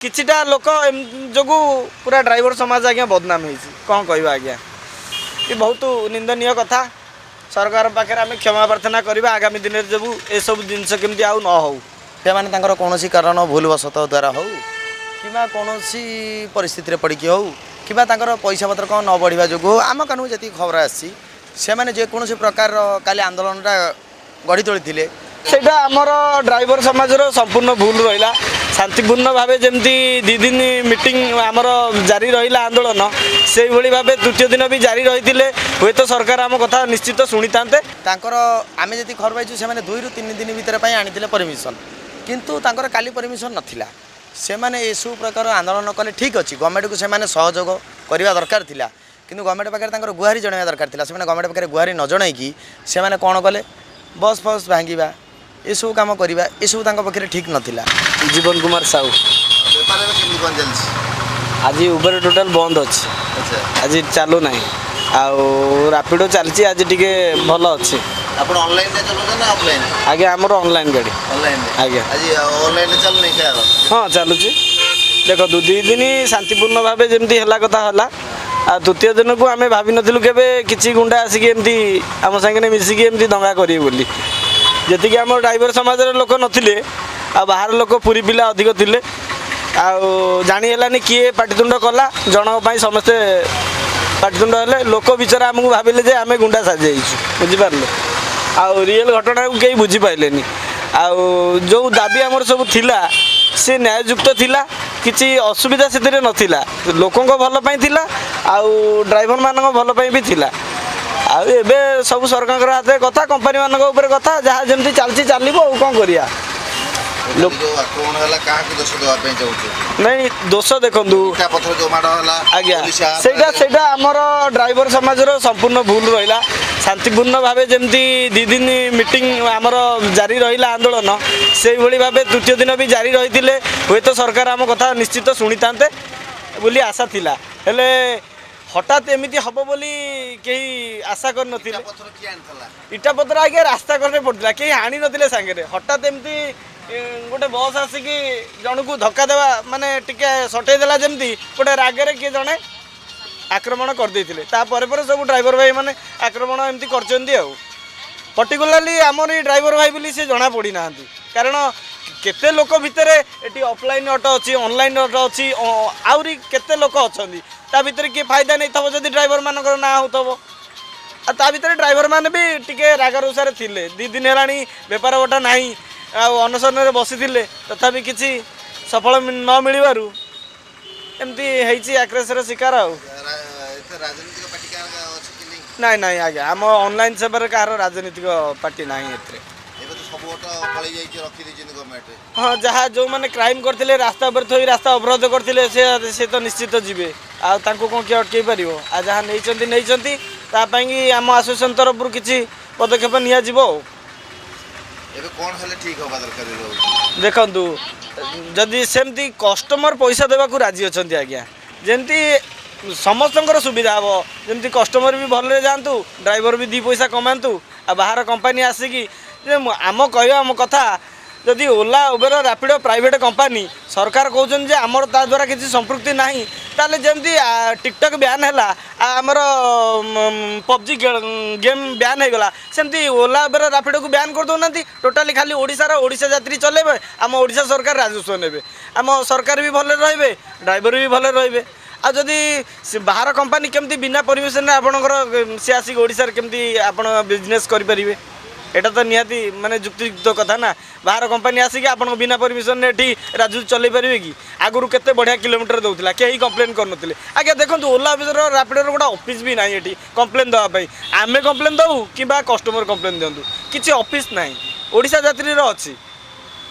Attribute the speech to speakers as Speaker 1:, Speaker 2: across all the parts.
Speaker 1: किछिटा लोक जो पूरा ड्राइवर समाज आज्ञा बदनाम हो कौन कह आज्ञा ये बहुत निंदनीय कथा। सरकार पाखे आम क्षमा प्रार्थना करवा आगामी दिन में जब ये सब जिनस केमती आउ न हो
Speaker 2: से कौन कारण भूलवशत द्वारा हो कि कौन परिस्थिति पड़ी हो कि पैसा पत्र कौन न बढ़िया जो आम कानून जी खबर आसी जेकोसी प्रकार काली आंदोलनटा गढ़ी तोली
Speaker 1: सेटा आमर ड्राइवर समाज संपूर्ण भूल रहा। शांतिपूर्ण भाव जमती दी दिन मीटिंग आमर जारी रहा आंदोलन से भाई भाव तृतीय दिन भी जारी रही हे तो सरकार आम कथा निश्चित शुणी था।
Speaker 2: आम जी खबर पाई से 2 ରୁ 3 दिन भितर आनी परमिशन किंतु काली परमिशन नाला से मैंने यू प्रकार आंदोलन कले ठीक अच्छे गवर्नमेंट को से सहयोग करवा दरकार था कि गवर्नमेंट पाखे गुहारी जन दरकार था से गवर्नमेंट पाखे गुहारी न जनईकि से कौन कले बस फस भांगा ये सब कम करवा ये सब पाखे ठीक नाला।
Speaker 1: जीवन कुमार साहू आज उबर टोटाल बंद अच्छे आज चलू ना आपिडो चलती आज टी भल अच्छे
Speaker 2: आप ऑनलाइन चलाते ना ऑफलाइन
Speaker 1: आगे आमर ऑनलाइन गाड़ी
Speaker 2: ऑनलाइन
Speaker 1: आगे
Speaker 2: आज ऑनलाइन चल नहीं क्या
Speaker 1: हाँ चलुची देख 2 दिन शांतिपूर्ण भाव जमी है कथा है आ तृतीय दिन को आम भाव नु कि गुंडा आसिक एमती आम सागे मिसिकी एमती दंगा करेंगे बोली जी आम ड्राइवर समाज लोक नथिले आ बाहर लोक पूरी पिला अधिक थे जानीलानी किए पाटितुंड कला जनक समस्ते पाटितुंड हेले लोक विचार आमको भाविले जे आम गुंडा साजी बुझिपारे आउ रियल घटना को कहीं बुझीपारे जो दाबी आमर सब थिला से न्याययुक्त थिला किसी असुविधा से नथिला लोकों भलपाई थिला आउ ड्राइवर मान भलपाई भी थिला आउ एबे सब सरकार हाथ कथा कंपनी मान कथा जहाँ जमी चलती चलो कौन करिया नहीं दोष देखु आज्ञा सेटा आमर ड्राइवर समाज संपूर्ण भूल रहा। शांतिपूर्ण भाव जमती 2 दिन मीटिंग आमर जारी रहा आंदोलन से भाई भाव तृतीय दिन भी जारी रही हे तो सरकार आम कथा निश्चित शुणी था बोली आशा थिला हेले हठात एमती हम बोली कहीं आशा कर इटा पत्र आगे रास्ता करने पड़ता कहीं हाणी नथिले सांगे हठात एमती गोटे बस आसिक जन को धक्का देवा माने टिके सटईदेला जमती गोटे रागरे किए जड़े आक्रमण करदे सब ड्राइवर भाई मैंने आक्रमण एमती कर पर्टिकुलाली आमर ये ड्राइवर भाई बोली से जना पड़ी ना कारण केते लोक भितर ये ऑफलाइन ऑटो अच्छी ऑनलाइन ऑटो अच्छी आहरी केते लोक अच्छा ता भीतर किए फायदा नहीं थो जब ड्राइवर मान ना हो ता भीतर ड्राइवर मैंने भी टिके रागरुषार थिले 2 दिन है बेपार बटा ना अनशन बसी तथापि किसी सफल न मिलू एमती आक्रोशर शिकार नाई नाई आज्ञा आम ऑनलाइन सेवार कहार राजनीतिक पार्टी ना हाँ जहाँ जो मैंने क्राइम करते रास्ता पर थोड़ी रास्ता अवरोध करते से तो निश्चित जीवे आउ कौन किए अटकई पार आ जहाँ नहीं आम आसोसिएशन तरफ किसी पदक्षेप नि देखु जदि सेमती कस्टमर पैसा देवाक राजी अच्छा आज्ञा जमती समस्त सुविधा हम जमी कस्टमर भी भले जातु ड्राइवर भी 2 पैसा कमातु आ बाहर कंपनी आसिकी आम कह आम कथा जदि ओला उबेर रैपिडो प्राइवेट कंपनी सरकार कहते जे आमर ता द्वारा किसी संपृक्ति ना ताले जमती टिकटक बैन है आमर पबजी गेम बैन होगला सेमती ओला उबेर रैपिडो को बैन कर दौना टोटाली खाली ओडिशा यात्री चलेबे आम ओडिशा सरकार राजस्व ने आम सरकार भी भले रे ड्राइवर भी भले रे आ जदि बाहर कंपनी केमती बिना परमिशन आपणकर सी आसिक ओडिशा केमती आप बिजनेस करें एटा तो निहाती माने युक्तियुक्त कथा ना बाहर कंपनी आसिक आप बिना परमिशन ये राजू चल पारे कि आगुरी केते बढ़िया किलोमीटर दौला कहीं कंप्लेन करते आज्ञा देखो ओला रैपिडो गोटे ऑफिस भी ना ये कंप्लेन देवाई आम कंप्लेन दऊ कि कस्टमर कंप्लेन दिंतु किसी ऑफिस ना ओडिशा यात्री अच्छी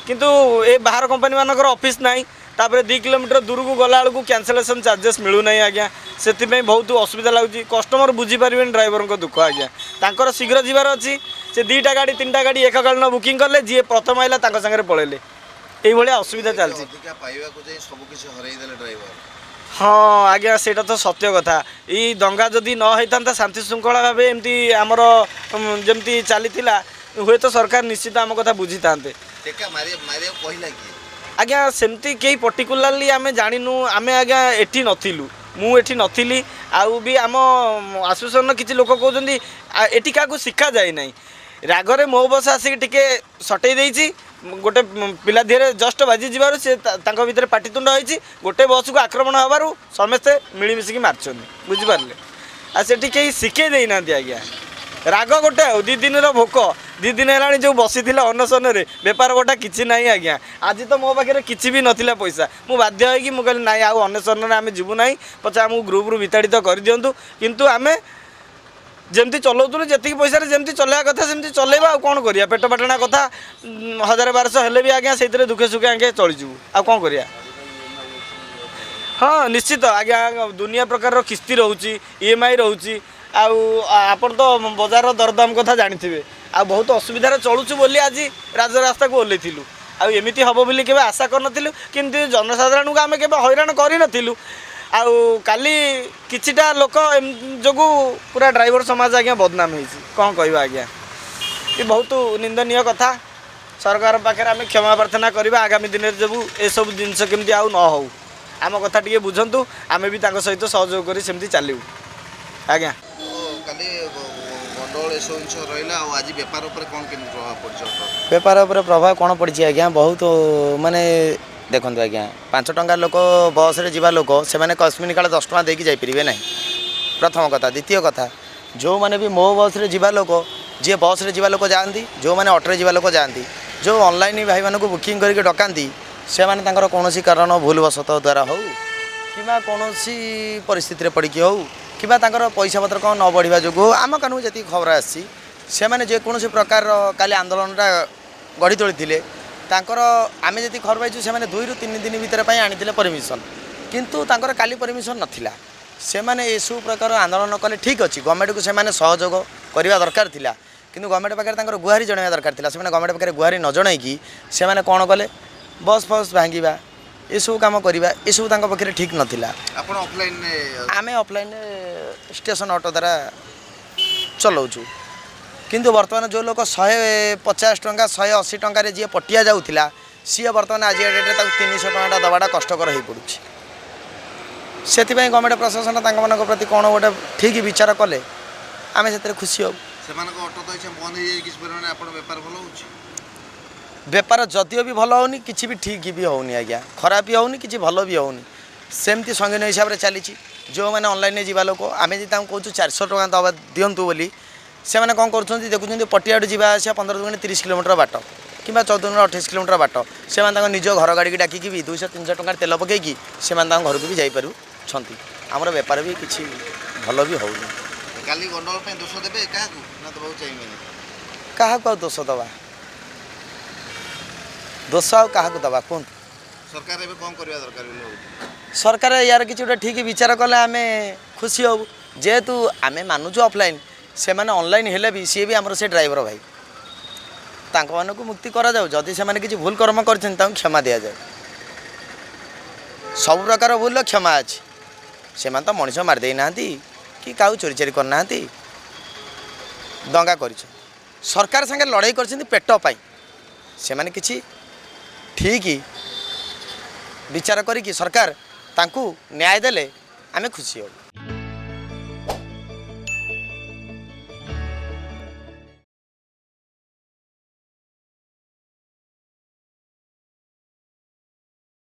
Speaker 1: किंतु ए बाहर कंपनी मानकर ऑफिस ना तापर 2 किलोमीटर दूर को गला बेलू कैंसलेशन चार्जेस मिलूना आज्ञा से बहुत असुविधा लगुच कस्टमर बुझीपारे ड्राइवर को दुख आज्ञा तांकर शीघ्र जीवार अच्छी से 2टा गाड़ी 3टा गाड़ी एककालीन बुकिंग कले जी प्रथम आइला सागर पलैले ये असुविधा चलती हाँ आज्ञा सेटा तो सत्य कथा ये दंगा जदि न होता शांति श्रृंखला भाव एमती आमर जमती चली हे तो सरकार निश्चित आम कथा बुझी था आज्ञा सेमती कई पर्टिकुलाली आम जाणीनु आम आज्ञा एठी नथिलु मु एठी नथिली आउ भी आम आसोसिएसन किसी लोक कहते एटी क्या शिखा जाए ना रागरे मो बस आसिक टिके सटई देइछि गोटे पिला धीरे जस्ट बाजी जीवार से भितर पाटितुंड होइछि गोटे बस को आक्रमण हबारु समस्ते मिलमिशिकी मारछन बुझिपारले आ सेठी केही शिखे देना आज्ञा राग गोटे आ दी दिन भोक दी दिन है जो बसी अनशन में बेपार बटा किसी ना आज्ञा आज तो मो पाखे किसी भी नाला पैसा मु बाध्य होगी मुझे ना आउ अनशन में आम जीवू ना पचा आमको ग्रुप विताड़ित कर दिंतु किंतु आम जमती चलाऊलु जी पैसा जमती चलवा कथा सेमती चलेबा कौन करिया पेट पाटना कथा 1000-1200 हेले भी आज्ञा से दुखे सुखे आगे चलीजु आ कौन करिया। हाँ निश्चित आज्ञा दुनिया प्रकार किस्ती रोचे EMI रोचे आपन तो बजार दरदाम कथा जानी आ बहुत असुविधार चलुचु बोली आज राजरास्ता को ओल्लैथिलु आमती हम बोली केबे आशा करनथिलु किंतु जनसाधारण को आम के हैरान करनथिलु आउ काली किछिटा लोक जोगु पूरा ड्राइवर समाज आज्ञा बदनाम होइछि कौन कहबा आज्ञा ये बहुत निंदनीय कथा सरकार पाखे आम क्षमा प्रार्थना करबा आगामी दिन में जब ए सब जिनस केमती आउ न हो आम कथा टिके बुझंतु आमे भी ताको सहित सहयोग करी सेमती चालिबु आज्ञा।
Speaker 2: बेपार प्रभाव कौन पड़ी आज्ञा बहुत माने देखो आज्ञा 5 टंका लोक बस रे जीवा लोक से मैंने कस्मिन काल 10 टंका देकी जापरेंगे ना प्रथम कथा द्वितीय कथा जो मैंने भी मो बस रे जीवा लोक जी बस रे जीवा लोक जाती जो मैंने ऑटो रे जीवा लोक जाती जो ऑनलाइन भाई मानक बुकिंग करके डकाती से मैंने कौन कारण भूलवशत द्वारा हो कि कौन परिस्थिति पड़ी हो कि पैसा पत्र कौन न बढ़िया जो आम कानून जी खबर आसी से मैंने जेकोसी प्रकार काली आंदोलनटा गढ़ी तोली आम जी खबर पाइछु से 2 ରୁ 3 दिन भितर आनी परमिशन किंतु काली परमिशन नाला से मैंने यू प्रकार आंदोलन कले ठीक अच्छी गवर्नमेंट को से सहयोग करवा दरकार थिला किंतु गवर्नमेंट पाखे गुहारी जणाइबा दरकार थिला से गवर्नमेंट पाखे गुहारी न जणाइकी से कौन कले बस फस भांगा ये सब कम करवा ये सब पाखे ठीक नाला आम ऑफलाइन स्टेशन ऑटो द्वारा चलाऊँ किंतु बर्तमान जो लोग 150 टंका 180 टंका जी पटिया जाऊला सी बर्तमान आज डेट्रे 300 टंका दवाटा कष्टकर हो पड़ुछि से गवर्नमेंट प्रशासन मान प्रति कौन गोटे ठीक विचार कले आम से खुशी हो बेपार जदिव भी भल होनी किसी भी ठीक भी होनी आज्ञा खराब भी होनी किसी भल भी होनी सेमती संगीन हिसाब से चली जो मैंने ऑनलाइन जीवा लोक आम जी कहूँ 400 टंका दवा दिंतु बोली से मैंने कौन कर देखुं पटिया जावा 15 दुगुणी 30 किलोमीटर बाट कि 14 दुगुणी 28 किलोमीटर बाट से निज घर गाड़ी की डाकिकी भी 200-300 टंका तेल पकईकि से घर को भी जापर आमर बेपार भी किसी भल भी हो क्या दोष दवा दोष क्या दवा कहूँ सरकार यार किसी गोटे ठीक विचार कले आम खुशी हो जेहेतु आम मानुचु ऑफलाइन से मैंने ऑनलाइन हेले भी सी भी आमर से ड्राइवर भाई तांको मानक मुक्ति करा जाऊ जदि से मैंने किसी भूल कर्म कर क्षमा दि जाए सब प्रकार भूल क्षमा अच्छी से तो मनीष मारदे ना कि क्या चोरी चोरी करना दंगा कर सरकार संगे लड़ाई कर पेट पाई से मैंने किसी ठीक विचार करी सरकार तांकू न्याय देले आमे खुशी हो।